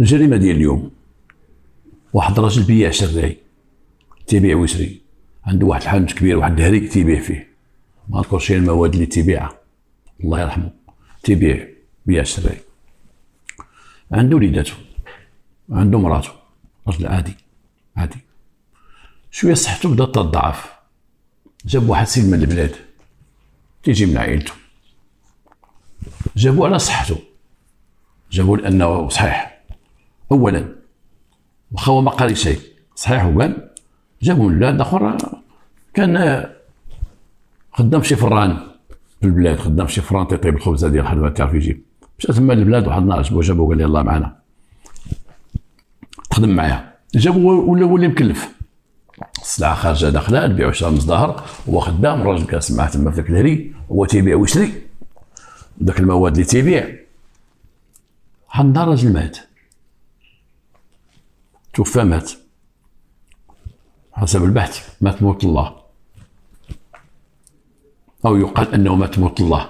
الجريمه ديال اليوم، واحد الراجل بياع شراي تيبيع ويشري، عنده واحد الحانوت كبير، واحد الهريك تيبيع فيه، ما نذكرش المواد اللي تيبيعها الله يرحمه، بياع شراي. عنده وليداتو، عنده مراته، راجل عادي شويه صحته بدات تضعف. جاب واحد السيد من البلاد تيجي من عائلته، جابوه على صحته، جابوه لانه صحيح. اولا واخا هو ما قال شيء صحيح وقال، جابوه من بلاد اخر، كان خدام شي فران في البلاد، خدام شي فران تيطيب الخبزه ديال الخدمه تعرف يجيب. مشى تما للبلاد واحد النهار جابوه قال لي يلاه معنا تخدم معايا. جابوه ولا مكلف، السلعه خارجه داخله، البيع والشراء مزدهر، هو خدام، الراجل جالس معاه تما في ذاك الهري، هو تيبيع ويشري داك المواد اللي تيبيع. واحد النهار الراجل مات، توفى، مات حسب البحث، مات موت الله، او يقال انه مات موت الله.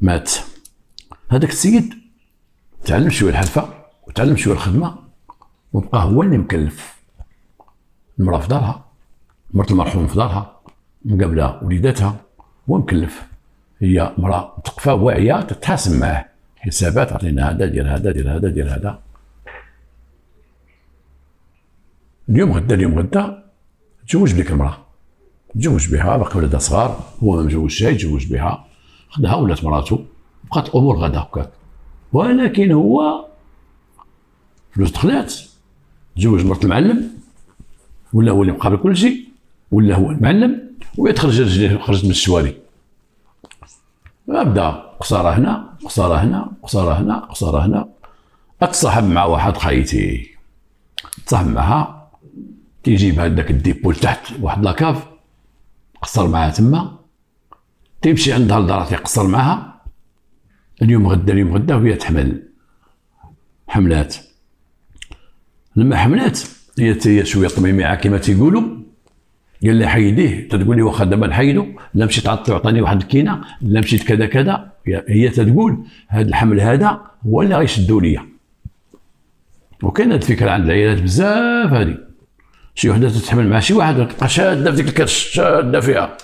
مات هذاك السيد، تعلم شويه الحرفه وتعلم شويه الخدمه، وبقى هو اللي مكلف. المراه في دارها، مرت المرحوم في دارها، مقابله وليداتها، هو مكلف. هي مراه مثقفه واعيه تتحاسب معاه، حسابات، عطينا هذا دير هذا دير هذا دير هذا. اليوم غدا تزوج بديك المراه، تزوج بها، باقي ولادها صغار، هو ما مزوجش، يتزوج بها، خدها ولات مراته، بقات الامور غدا هكاك. ولكن هو فلوس دخلات، تزوج مرت المعلم، ولا هو اللي مقابل كل شيء، ولا هو المعلم، ويتخرج رجليه خرجت من السواري. بدا قصاره هنا، قصاره هنا، قصاره هنا، قصاره هنا. اتصاحب مع واحد خايتي، تصاحب معها، تيجيب هذاك الديبول تحت واحد لاكاف، قصر معها تما، تيمشي عندها لدارها تيقصر معها. اليوم غدا وهي تحمل، حملات. لما حملات هي شويه طميمعه كما تيقولوا، قال لي حيديه، تتقول لي واخا دابا نحيدو، لا مشيت تعطيني واحد الكينه، لا مشيت كذا كذا. هي تتقول هذا الحمل هذا هو اللي غيشدو ليا. وكاين هذه الفكره عند العائلات بزاف، هذه شي وحده تتحمل مع شي واحد تبقى شاده في ديك الكرش، شاده فيها.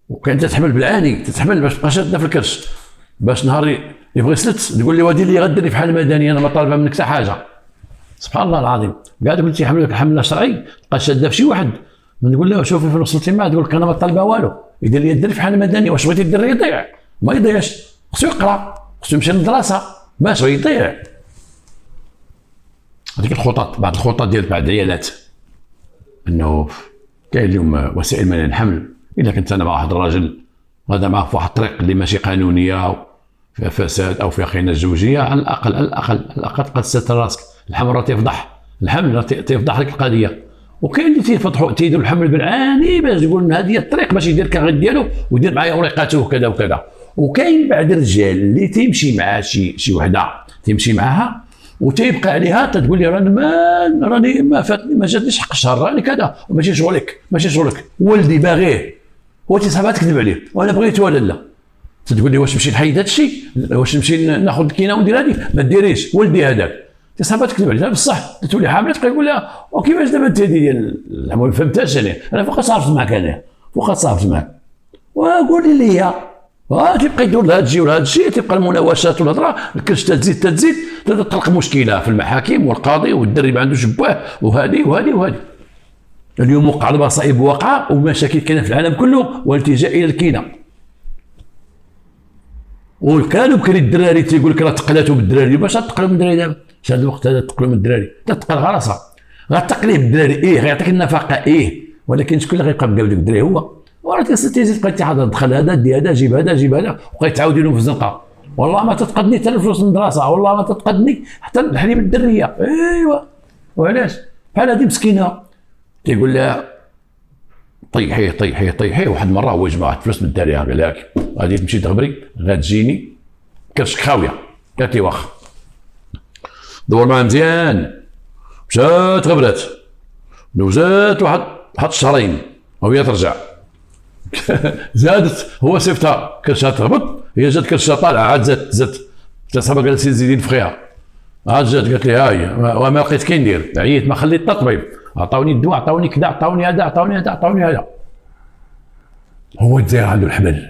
وكاين تتحمل بالعاني، تتحمل باش تبقى شاده في الكرش، باش نهار يبغي يسلت تقول لي وادي اللي غديري في حال مدني، انا ما طالبه منك حتى حاجه. سبحان الله العظيم، كاع دوك اللي تيحملوا لك الحمل الشرعي تبقى شاده في شي واحد، من نقول له شوفي فين وصلتي معاه، تقول لك انا ما طالبه والو، يدير لي الدري في حال مدني. واش بغيتي الدري يضيع؟ ما يضيعش، خصو يقرا، خصو يمشي للدراسه، باش يضيع. هذيك الخطط، بعض الخطط ديال بعض العيالات، انه كاين اليوم وسائل منع الحمل، الا كنت انا مع واحد الراجل غادا معاه في واحد الطريق اللي ماشي قانونيه او فيها فساد او فيها خيانه زوجيه، على الاقل قد ستر راسك. الحمل راه تيفضح، الحمل راه تيفضح لك القضيه. وكاين اللي تيفتحوا تيديروا الحمل بالعاني باش يقول هذه هي الطريق باش يدير كاغير ديالو ويدير معايا وريقاته وكذا وكذا. وكاين بعض الرجال اللي تيمشي مع شي وحده، تيمشي معاها وتيبقى عليها، تتقول لي راني ما فاتني، ما جاتنيش حق الشهر، راني كذا، وماشي شغلك، ولدي باغيه، هو تيصحابها تكذب عليه، وانا بغيت ولا لا. تتقول لي واش نمشي نحيد هذا الشيء، واش نمشي ناخذ الكينه وندير هذه، ما ديريش، ولدي هذاك. تصحابها تكذب عليه، بصح تولي حامله، تبقى يقول لها وكيفاش دابا انت ديال ما فهمتهاش. انا فوق صافت معك، وقولي لي تيبقى يدور لهذا الشيء ولهذا الشيء، تبقى المناوشات والهضره، الكرش تزيد تطلق مشكله في المحاكم والقاضي، والدري ما عندوش باه، وهذه. اليوم وقع المصائب واقعه ومشاكل كاينه في العالم كله، والالتجاء الى الكينه. وكانوا بكري الدراري تيقول لك راه تقلاتوا بالدراري، باش تقلوا من الدراري دابا؟ في هذا الوقت هذا تقلوا من الدراري، تتقل غراسه، غتقليه بالدراري، غيعطيك النفقه، ولكن شكون اللي غيبقى مقابل ديك الدراري؟ هو وراه تيزيد تبقى تحضر، دخل هذا، دي هذا، جيب هذا، وبقى تعاودوا لهم في الزنقه. والله ما تتقدني حتى الفلوس من المدرسه، والله ما تتقدني حتى الحليب الدريه. ايوا، وعلاش؟ بحال هذه مسكينه تيقول لها طيحي. واحد المره هو جمع واحد الفلوس من الدريه، قال لها غادي تمشي تغبري، غتجيني كرشك خاويه. قالت لي واخا. دور معها مزيان، مشات غبرات، دوزات واحد الشهرين وهي ترجع. زادت، هو صيفطها كرشها تهبط، هي جات كرشها طالعه، عاد زادت. صاحبها قالت لي زيدي نفخيها، عاد جات قالت لي ها هي وما لقيت كي ندير، عييت ما خليت الطبيب، عطاوني الدواء عطاوني كذا عطاوني هذا عطاوني هذا عطاوني هذا. هو الجزائر عنده الحبل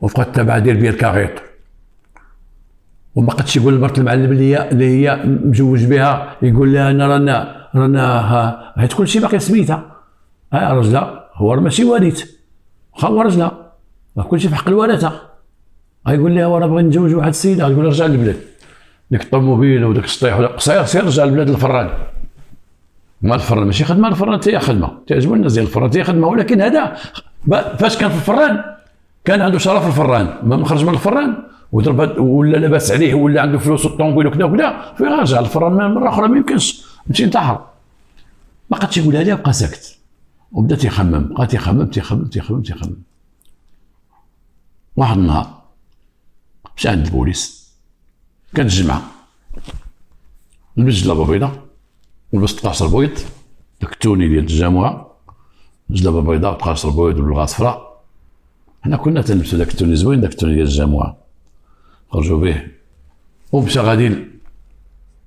وبقى تابع دير بيا الكاغيط، وما بقاتش يقول لمرت المعلم اللي هي مزوج بها، يقول لها انا رانا حيت كلشي باقي سميتها، راجلها هو راه ماشي والد، واخا هو راجلها راه كلشي في حق الورثه، يقول لها وراه بغي نتزوج واحد السيده، تقول له رجع للبلاد، ديك الطوموبيل وداك السطيح ولا قصير سير رجع للبلاد الفران. ما الفران ماشي خدمه، الفران حتى هي خدمه، تعجبوا الناس ديال الفران حتى هي خدمه، ولكن هذا فاش كان في الفران كان عنده شرف الفران، ما خرج من الفران وضرب ولا لاباس عليه ولا عنده فلوس والطوموبيل وكذا وكذا، فين رجع الفران مره اخرى ما يمكنش، مشي انتحر. ما بقاتش يقولها لها، بقى ساكت وبدا تيخمم، بقى تيخمم. واحد النهار مشى عند البوليس، كانت الجمعه، لبس جلابه بيضاء ولبس تقاصر بيض، داك التوني ديال الجامعه، جلابه بيضاء وتقاصر بيض وبلغه صفراء. حنا كنا تنلبسو داك التوني زوين، داك التوني ديال الجامعه، خرجوا به ومشى غادي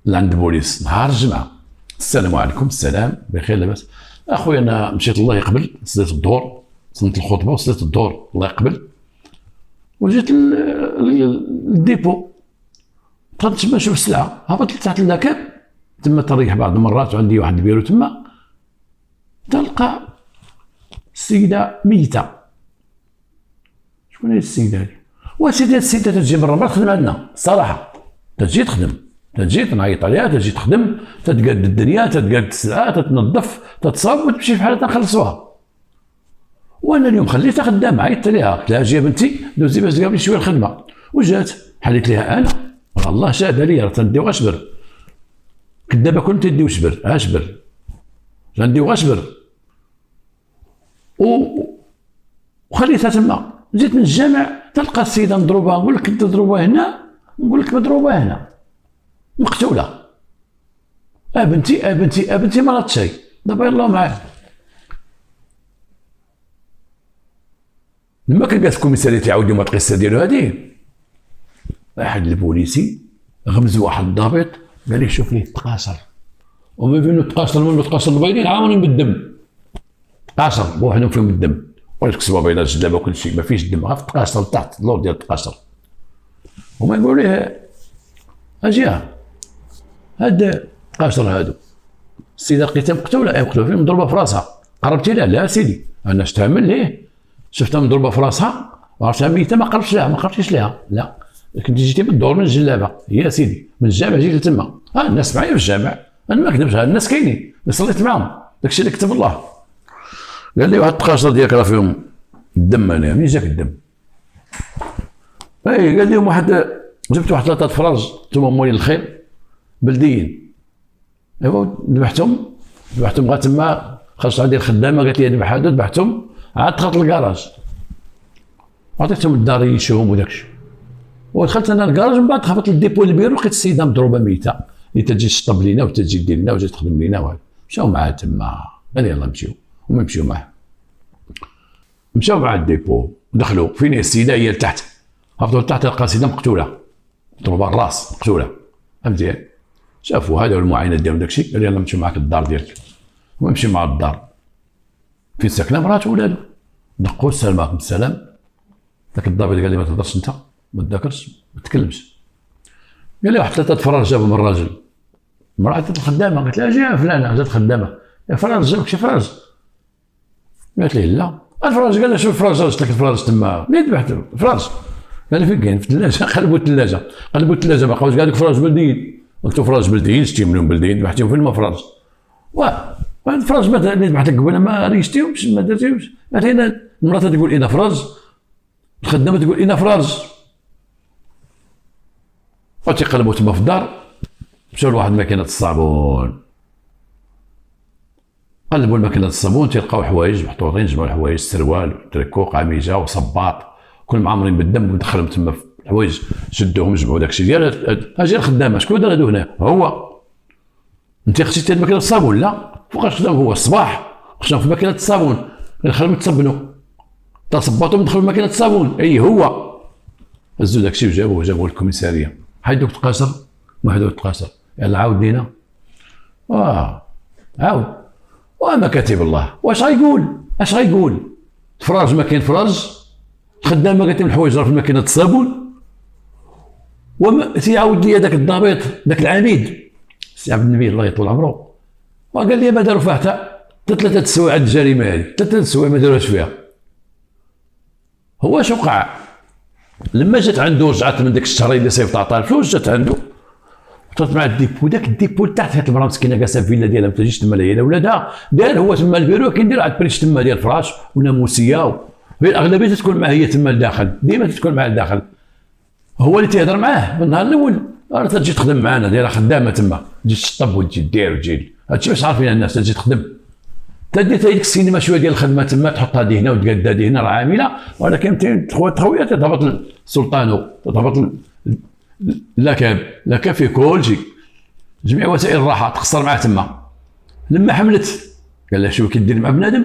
لعند البوليس نهار الجمعه. السلام عليكم. السلام بخير لاباس اخويا، انا مشيت الله يقبل صليت الظهر، صليت الخطبه وصليت الظهر الله يقبل، وجيت للديبو بقيت تما نشوف السلعه، هبطت لتحت اللاكاب تما تريح بعض المرات وعندي واحد البيرو تما، تلقى السيده ميته. شكون هي السيده هذه؟ وسيدي السيده تجي من الرمال تخدم عندنا الصراحه، تجي تخدم، تجي تنعيط عليها، تجي تخدم، تتقاد الدنيا، تتقاد السلعه، تتنظف، تتصاوب وتمشي في حالتها نخلصوها. وانا اليوم خليتها خدامه، عيطت لها قلت لها اجي يا بنتي دوزي باش تقابلي شويه الخدمه، وجات حليت لها انا الله شاهد عليا، راه تنديو غشبر كدابه كنت تديو شبر اشبر تنديو غشبر وخليتها تما. جيت من الجامع تلقى السيده مضروبه، نقول لك انت مضروبه هنا، نقول لك مضروبه هنا، مقتوله. بنتي ما رات شيء، دابا يلاه معاه. لما كان جالس الكوميساريات يعاود لهم القصه ديالو هذه، واحد البوليسي غمز واحد الضابط قال لي شوف ليه التقاصر، وما بين التقاصر منه التقاصر البيضين عامرين بالدم، تقاصر بوحدهم فيهم الدم، ولات كسبه بيضاء الجلابه وكل شيء ما فيش الدم، غير في التقاصر تحت اللور ديال التقاصر. هما يقولوا ليه اجي هاد التقاصر هادو السيده لقيتها مقتوله، مقتوله فين مضروبه في راسها، قربتي لها؟ لا سيدي انا شفتها ليه، شفتها مضروبه في راسها وعرفتها ميته، ما قربتيش لها، لا كنت جيتي بالدور من الجلابه يا سيدي، من الجامع جيت لتما، الناس معايا في الجامع، انا ما كذبش، الناس كاينين، صليت معاهم، داكشي اللي كتب الله. قال لي واحد التقاصر ديالك راه فيهم الدم، انا منين جاك الدم؟ قال لهم واحد، جبت واحد 3 فراج انتم مولين الخير بلديين، ايوا ذبحتهم غا تما، خرجت عندي الخدامه قالت لي ذبح هذا، ذبحتهم عاد دخلت للكراج وعطيتهم الدار يشوهم وداكشي، ودخلت انا الكراج، من بعد خبطت للديبو البيرو لقيت السيده مضروبه ميته اللي تجي تشطب لينا وتجي دير لنا وتجي تخدم لينا وهذا. مشاو معاه تما، قال يلاه نمشيو، هما مشيو معاه، مشاو مع الديبو دخلوا فين هي السيده، هي لتحت، هبطوا لتحت لقى السيده مقتوله مضروبه الراس مقتوله، مزيان. شافوا هذا المعاينات ديالهم داكشي، قال يلاه نمشيو معاك الدار ديالك، هما مشي مع الدار فين ساكنه مراته وولادو، دقوا السلام عليكم السلام. ذاك الضابط قال لي ما تهضرش انت، ما تذاكرش، ما تكلمش. قال لي واحد 3 فراج جابهم من الراجل، المراه الخدامه قالت لها اجي فلانه، جات خدامه، يا فراج جابك شي فراج؟ قالت لي لا، الفراج. قال لها شوف الفراج، قلت لك الفراج تما منين ذبحت الفراج؟ قال لي فين كاين؟ في الثلاجه. قلبوا الثلاجه ما لقاوش، قال لك فراج بلديين، قلت له فراج بلديين شتي منهم بلديين، ذبحتيهم فين ما فراج؟ واحد الفراج مثلا اللي ذبحت لك قبل ما ريشتيهمش ما درتيهمش. قالت هنا المراه تقول اين فراج، الخدامه تقول اين فراج، وتيقلبوا تما في الدار. مشاو لواحد ماكينه الصابون، قلبوا الماكينه الصابون تلقاو حوايج محطوطين، جمعوا الحوايج، سروال تريكو قميجه وصباط كل معمرين بالدم، ودخلهم تما في الحوايج، شدوهم جمعوا داكشي ديال اجي الخدامه. شكون دار هادو هنا؟ هو. انت خصيتي ماكينه الصابون؟ لا. فوقاش خدام هو؟ الصباح خصنا في ماكينه الصابون، نخليهم يتصبنوا، تصبطوا ندخلوا ماكينه الصابون. اي هو. هزوا داكشي وجابوه للكوميساريه، حيدوا التقاصر محدود تقاصر. يلا عاود لينا. عاود. وما كاتب الله، واش غيقول؟ اش غيقول؟ تفرج ما كاين فرج، الخدام ما كاتب الحوايج راه في ماكينه الصابون. وما تيعاود لي هذاك الضابط ذاك العميد سي عبد النبي الله يطول عمره، وقال لي ما داروا فيها حتى 3 سوايع الجريمه هذه، 3 سوايع ما داروهاش فيها. هو اش وقع؟ لما جات عنده رجعت من ديك الشهرين اللي صيفط عطاه الفلوس، جات عنده وطلعت مع الديبو، داك الديبو تحت هاد المراه مسكينه جالسه في فيلا ديالها ما تجيش تما هي ولادها، دار هو تما البيرو كيدير عاد بريش تما ديال الفراش وناموسيه، الاغلبيه تكون معاه هي تما لداخل، ديما تكون معاه لداخل. هو اللي تيهضر معاه من النهار الاول، راه تجي تخدم معنا دايره خدامه تما، تجي تشطب وتجي دير وتجي، هادشي باش عارفين الناس، تجي تخدم. تدي ديك السينما شويه ديال الخدمه تما، تحط هذه هنا وتقاد هذه هنا، راه عامله، ولكن خويا تهبط السلطانو، تهبط لا في كل شيء، جميع وسائل الراحه تخسر معاه تما. لما حملت قال لها شو كدير مع بنادم،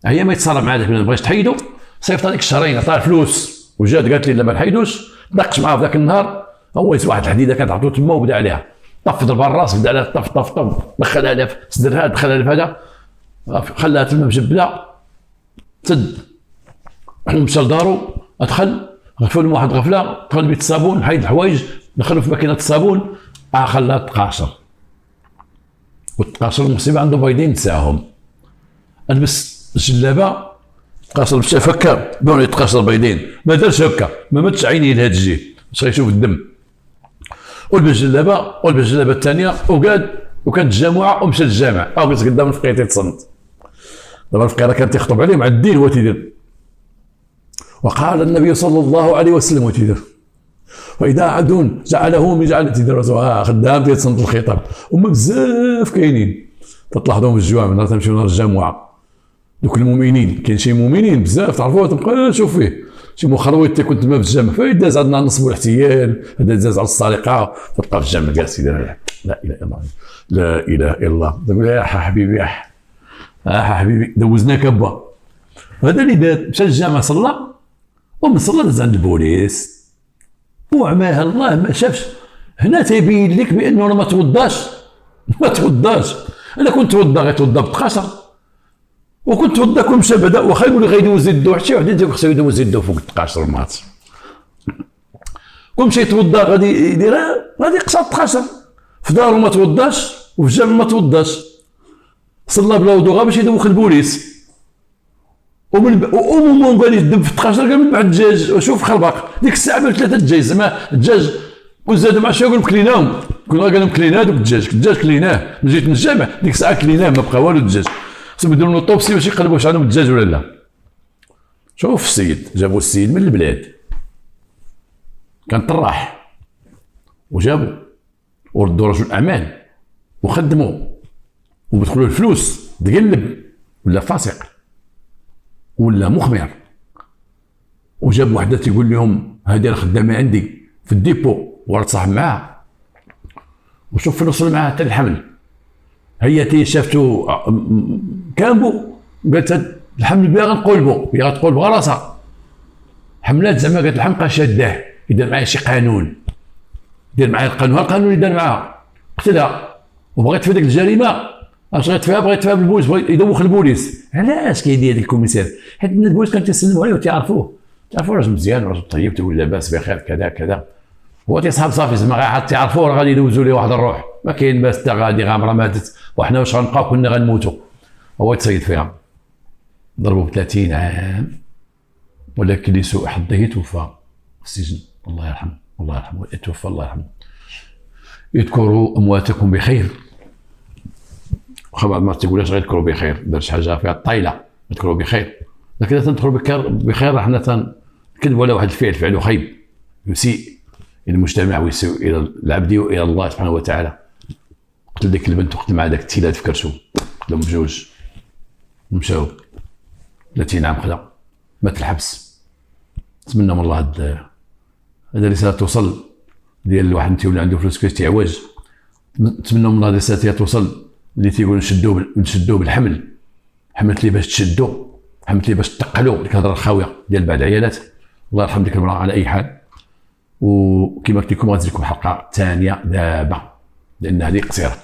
هي ما يتصرف مع ذاك، ما بغيتش تحيدو، صيفط هذيك الشهرين عطاه الفلوس وجات قالت لي لا ما نحيدوش، دقش معاه في ذاك النهار، هو واحد الحديده كانت عطوه تما وبدا عليها، طف ضربها الراس، بدا عليها طف دخلها لها في صدرها، دخلها لها في هذا، خلاها تما مجبله، تد مشى لدارو، ادخل غفل من واحد غفله، دخل بيت الصابون، حيد الحوايج، دخلوا في ماكينه الصابون، خلاها تقاشر. والتقاشر المصيبه عنده بيضين تساهم، البس الجلابه تقاشر مشى فكر بون يتقاشر بيضين، ما دارش هكا، ما مدش عينيه لهاد الجهه باش غيشوف الدم، ولبس الجلابه الثانيه وكانت الجامعه ومشى للجامع، جلس قدام الفقيه تيتصنت. دابا الفقيه راه كان تيخطب عليه مع الدين هو تيدير. وقال النبي صلى الله عليه وسلم وتيدير، واذا عدون جعله يجعل تيدير خدام تيتصنت الخطاب. وما بزاف كاينين تلاحظوهم في الجوامع، نهار تمشيو نهار الجمعه، دوك المؤمنين كاين شي مؤمنين بزاف تعرفوه، تبقى شوف فيه شي مخروط تيكون تما في الجامع، فاين داز عندنا النصب والاحتيال، هذا داز على السرقه، تلقى في الجامع جالس يدير لا اله الا الله لا اله الا الله، تقول يا حبيبي حبيبي دوزناك با. هذا اللي دار، مشى للجامع صلى، ومن صلى داز عند البوليس، وعماها الله ما شافش. هنا تيبين لك بانه ما توضاش، انا كنت توضا غيتوضا بالتقاشر، وكنت توضا كل مشى بدا، واخا يقول لي غيدوز يدو، حتى واحد يدير خصو يدوز يدو فوق التقاشر مات، كل مشى يتوضا غادي يديرها، غادي يقصر التقاشر، في دارو ما توضاش وفي الجامع ما توضاش، صلى بلا وضوء باش يدوخ البوليس، ومومون قال يدب في التقاشر، قال من بعد الدجاج وشوف خربق، ديك الساعه بان 3 دجاج، زعما الدجاج وزاد مع شنو، يقول كليناهم، كنا قال لهم كلينا دوك الدجاج كليناه، جيت من الجامع ديك الساعه كليناه، ما بقى والو الدجاج، خصهم يديروا له طوبسي باش يقلبوا واش عندهم الدجاج ولا لا. شوف السيد، جابوا السيد من البلاد، كان طراح، وجابوا وردوا رجل اعمال وخدموا وبدخلوا الفلوس، تقلب ولا فاسق ولا مخمر، وجاب وحده تيقول لهم هذه الخدامه عندي في الديبو، ورد صاحب معاها، وشوف فين وصل معاها حتى الحمل، هي تي شافتو كامبو، قالت الحمل بها غنقلبو، هي غتقلب راسها، حملات زعما قالت الحمقى شاداه، يدير معايا شي قانون، يدير معايا القانون اللي دار معاها، قتلها وبغيت في ديك الجريمه، اش غيتفيها بغيت يتفيها بالبوليس، بغى يدوخ البوليس. علاش كيدير هذاك الكوميسير؟ حيت البوليس كانوا تيسلموا عليه وتيعرفوه، راجل مزيان وراجل طيب، تقول لاباس بخير كذا كذا، هو تيصحاب صافي زعما غير تيعرفوه، راه غادي يدوزوا ليه واحد الروح، ما كاين باس حتى غادي غامره ماتت، وحنا واش غنبقاو كنا غنموتوا. هو يتصيد فيها، ضربوا ب 30 عام، ولكن لسوء حظه توفى في السجن، الله يرحمه توفى الله يرحمه. اذكروا امواتكم بخير، واخا بعض المرات تيقولهاش غير اذكروا بخير، دار شي حاجه فيها الطايله، اذكروا بخير، لكن تذكروا بخير حنا تنكذبوا على واحد الفعل فعله خيب يسيء الى المجتمع ويسيء الى العبد والى الله سبحانه وتعالى. قتل ديك البنت وقتل مع داك التيلاد في كرشو، قتلهم بجوج ومشاو 30 عام خلا، مات الحبس. نتمنى من الله هذا رساله توصل ديال الواحد انت ولا عنده فلوس كيفاش تعوج، نتمنى من الله رساله توصل اللي تيقول نشدوه بالحمل، حملت لي باش تشدو، حملت لي باش تقلو، ديك الهضره الخاويه ديال بعض العيالات. الله يرحم ديك المراه على اي حال، وكما قلت لكم غتجيكم حلقه ثانيه دابا لان هذه قصيره.